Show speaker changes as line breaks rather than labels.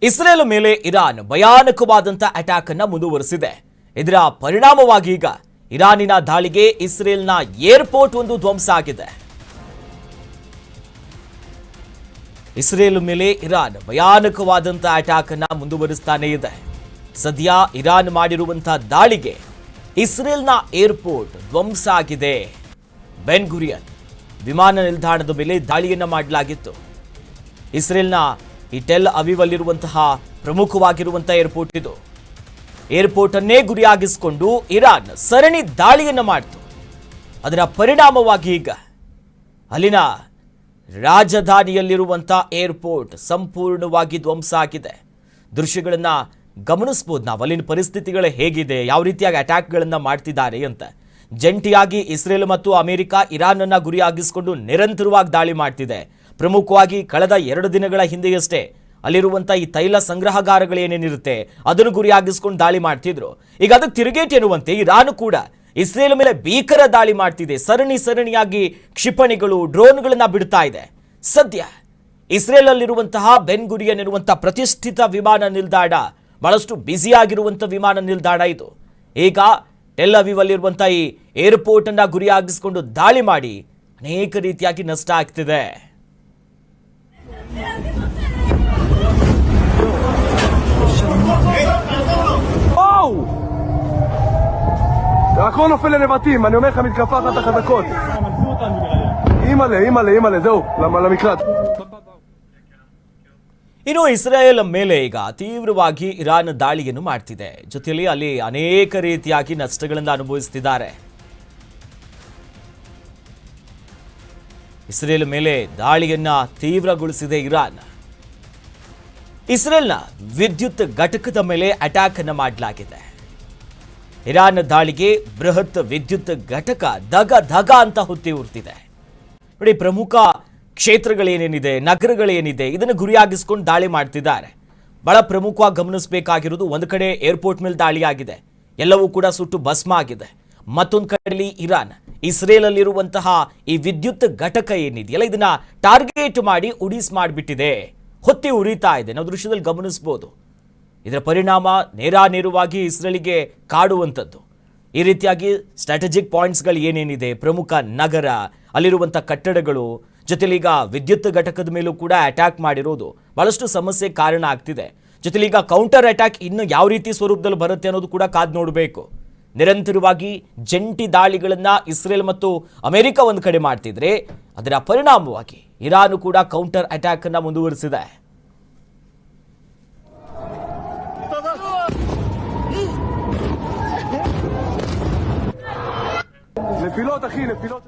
Israel ಮೇಲೆ Iran ಭಯಾನಕವಾದಂತ attack ಅನ್ನು ಮುಂದುವರಿಸಿದೆ. ಇದರ ಪರಿಣಾಮವಾಗಿ ಈಗ ಇರಾನಿನ ದಾಳಿಗೆ ಇಸ್ರೇಲ್ನ ಏರ್ಪೋರ್ಟ್ ಒಂದು ಧ್ವಂಸ ಆಗಿದೆ. ಇಸ್ರೇಲ್ ಮೇಲೆ ಇರಾನ್ ಭಯಾನಕವಾದಂತ ಅಟ್ಯಾಕ್ ಅನ್ನು ಮುಂದುವರಿಸ್ತಾನೆ ಇದೆ. ಸದ್ಯ ಇರಾನ್ ಮಾಡಿರುವಂತಹ ದಾಳಿಗೆ ಇಸ್ರೇಲ್ನ ಏರ್ಪೋರ್ಟ್ ಧ್ವಂಸ ಆಗಿದೆ. ಬೆನ್ ಗುರಿಯನ್ ವಿಮಾನ ನಿಲ್ದಾಣದ ಮೇಲೆ ದಾಳಿಯನ್ನ ಮಾಡಲಾಗಿತ್ತು. ಇಸ್ರೇಲ್ನ ಈ ಟೆಲ್ ಅವೀವ್ ಅಲ್ಲಿರುವಂತಹ ಪ್ರಮುಖವಾಗಿರುವಂತಹ ಏರ್ಪೋರ್ಟ್ ಇದು. ಏರ್ಪೋರ್ಟ್ ಅನ್ನೇ ಗುರಿಯಾಗಿಸಿಕೊಂಡು ಇರಾನ್ ಸರಣಿ ದಾಳಿಯನ್ನ ಮಾಡಿತು. ಅದರ ಪರಿಣಾಮವಾಗಿ ಈಗ ಅಲ್ಲಿನ ರಾಜಧಾನಿಯಲ್ಲಿರುವಂತಹ ಏರ್ಪೋರ್ಟ್ ಸಂಪೂರ್ಣವಾಗಿ ಧ್ವಂಸ ಆಗಿದೆ. ದೃಶ್ಯಗಳನ್ನ ಗಮನಿಸಬಹುದು ನಾವು. ಅಲ್ಲಿನ ಪರಿಸ್ಥಿತಿಗಳು ಹೇಗಿದೆ, ಯಾವ ರೀತಿಯಾಗಿ ಅಟ್ಯಾಕ್ಗಳನ್ನ ಮಾಡ್ತಿದ್ದಾರೆ ಅಂತ. ಜಂಟಿಯಾಗಿ ಇಸ್ರೇಲ್ ಮತ್ತು ಅಮೆರಿಕ ಇರಾನ್ ಅನ್ನ ಗುರಿಯಾಗಿಸಿಕೊಂಡು ನಿರಂತರವಾಗಿ ದಾಳಿ ಮಾಡ್ತಿದೆ. ಪ್ರಮುಖವಾಗಿ ಕಳೆದ 2 ದಿನಗಳ ಹಿಂದೆಯಷ್ಟೇ ಅಲ್ಲಿರುವಂತಹ ಈ ತೈಲ ಸಂಗ್ರಹಗಾರಗಳೇನೇನಿರುತ್ತೆ ಅದನ್ನು ಗುರಿಯಾಗಿಸಿಕೊಂಡು ದಾಳಿ ಮಾಡ್ತಿದ್ರು. ಈಗ ಅದಕ್ಕೆ ತಿರುಗೇಟ್ ಎನ್ನುವಂತೆ ಇರಾನ್ ಕೂಡ ಇಸ್ರೇಲ್ ಮೇಲೆ ಭೀಕರ ದಾಳಿ ಮಾಡ್ತಿದೆ. ಸರಣಿಯಾಗಿ ಕ್ಷಿಪಣಿಗಳು, ಡ್ರೋನ್ಗಳನ್ನ ಬಿಡ್ತಾ ಇದೆ. ಸದ್ಯ ಇಸ್ರೇಲ್ ಅಲ್ಲಿರುವಂತಹ ಬೆನ್ ಗುರಿಯನ್ ಎನ್ನುವಂತಹ ಪ್ರತಿಷ್ಠಿತ ವಿಮಾನ ನಿಲ್ದಾಣ ಬಹಳಷ್ಟು ಬ್ಯುಸಿಯಾಗಿರುವಂತಹ ವಿಮಾನ ನಿಲ್ದಾಣ ಇದು. ಈಗ ಟೆಲ್ ಅವೀವ್ ಅಲ್ಲಿರುವಂತಹ ಈ ಏರ್ಪೋರ್ಟ್ ಅನ್ನ ಗುರಿಯಾಗಿಸಿಕೊಂಡು ದಾಳಿ ಮಾಡಿ ಅನೇಕ ರೀತಿಯಾಗಿ ನಷ್ಟ ಆಗ್ತಿದೆ.
הכל נופל לנבטים, אני אומר לך מתקפה אחת החזקות. אימא'לה, זהו, למקלט.
ಇನ್ನು ಇಸ್ರೇಲ್ ಮೇಲೆ ಈಗ ತೀವ್ರವಾಗಿ ಇರಾನ್ ದಾಳಿಯನ್ನು ಮಾಡ್ತಿದೆ. ಜೊತೆಯಲ್ಲಿ ಅಲ್ಲಿ ಅನೇಕ ರೀತಿಯಾಗಿ ನಷ್ಟಗಳನ್ನು ಅನುಭವಿಸುತ್ತಿದ್ದಾರೆ. ಇಸ್ರೇಲ್ ಮೇಲೆ ದಾಳಿಯನ್ನ ತೀವ್ರಗೊಳಿಸಿದೆ ಇರಾನ್. ಇಸ್ರೇಲ್ನ ವಿದ್ಯುತ್ ಘಟಕದ ಮೇಲೆ ಅಟ್ಯಾಕ್ ಅನ್ನು ಮಾಡಲಾಗಿದೆ. ಇರಾನ್ ದಾಳಿಗೆ ಬೃಹತ್ ವಿದ್ಯುತ್ ಘಟಕ ಧಗ ಅಂತ ಹೊತ್ತಿ ಉರ್ತಿದೆ. ನೋಡಿ, ಪ್ರಮುಖ ಕ್ಷೇತ್ರಗಳೇನೇನಿದೆ, ನಗರಗಳೇನಿದೆ, ಇದನ್ನು ಗುರಿಯಾಗಿಸಿಕೊಂಡು ದಾಳಿ ಮಾಡ್ತಿದ್ದಾರೆ. ಬಹಳ ಪ್ರಮುಖವಾಗಿ ಗಮನಿಸಬೇಕಾಗಿರೋದು, ಒಂದು ಕಡೆ ಏರ್ಪೋರ್ಟ್ ಮೇಲೆ ದಾಳಿಯಾಗಿದೆ, ಎಲ್ಲವೂ ಕೂಡ ಸುಟ್ಟು ಭಸ್ಮ ಆಗಿದೆ. ಮತ್ತೊಂದು ಕಡೆಯಲ್ಲಿ ಇರಾನ್ ಇಸ್ರೇಲ್ ಅಲ್ಲಿರುವಂತಹ ಈ ವಿದ್ಯುತ್ ಘಟಕ ಏನಿದೆಯಲ್ಲ ಇದನ್ನ ಟಾರ್ಗೆಟ್ ಮಾಡಿ ಮಾಡಿಬಿಟ್ಟಿದೆ, ಹೊತ್ತಿ ಉರಿತಾ ಇದೆ. ನಾವು ದೃಶ್ಯದಲ್ಲಿ ಗಮನಿಸಬಹುದು. ಇದರ ಪರಿಣಾಮ ನೇರವಾಗಿ ಇಸ್ರೇಲಿಗೆ ಕಾಡುವಂಥದ್ದು. ಈ ರೀತಿಯಾಗಿ ಸ್ಟ್ರಾಟಜಿಕ್ ಪಾಯಿಂಟ್ಸ್ಗಳು ಏನೇನಿದೆ, ಪ್ರಮುಖ ನಗರ, ಅಲ್ಲಿರುವಂಥ ಕಟ್ಟಡಗಳು, ಜೊತೆಲಿ ಈಗ ವಿದ್ಯುತ್ ಘಟಕದ ಮೇಲೂ ಕೂಡ ಅಟ್ಯಾಕ್ ಮಾಡಿರೋದು ಬಹಳಷ್ಟು ಸಮಸ್ಯೆ ಕಾರಣ ಆಗ್ತಿದೆ. ಜೊತೆಲಿ ಈಗ ಕೌಂಟರ್ ಅಟ್ಯಾಕ್ ಇನ್ನು ಯಾವ ರೀತಿ ಸ್ವರೂಪದಲ್ಲಿ ಬರುತ್ತೆ ಅನ್ನೋದು ಕೂಡ ಕಾದು ನೋಡಬೇಕು. ನಿರಂತರವಾಗಿ ಜಂಟಿ ದಾಳಿಗಳನ್ನ ಇಸ್ರೇಲ್ ಮತ್ತು ಅಮೆರಿಕ ಒಂದು ಕಡೆ ಮಾಡ್ತಿದ್ರೆ, ಅದರ ಪರಿಣಾಮವಾಗಿ ಇರಾನ್ ಕೂಡ ಕೌಂಟರ್ ಅಟ್ಯಾಕ್ ಅನ್ನ ಮುಂದುವರಿಸಿದೆ.
נפילות אחי, נפילות.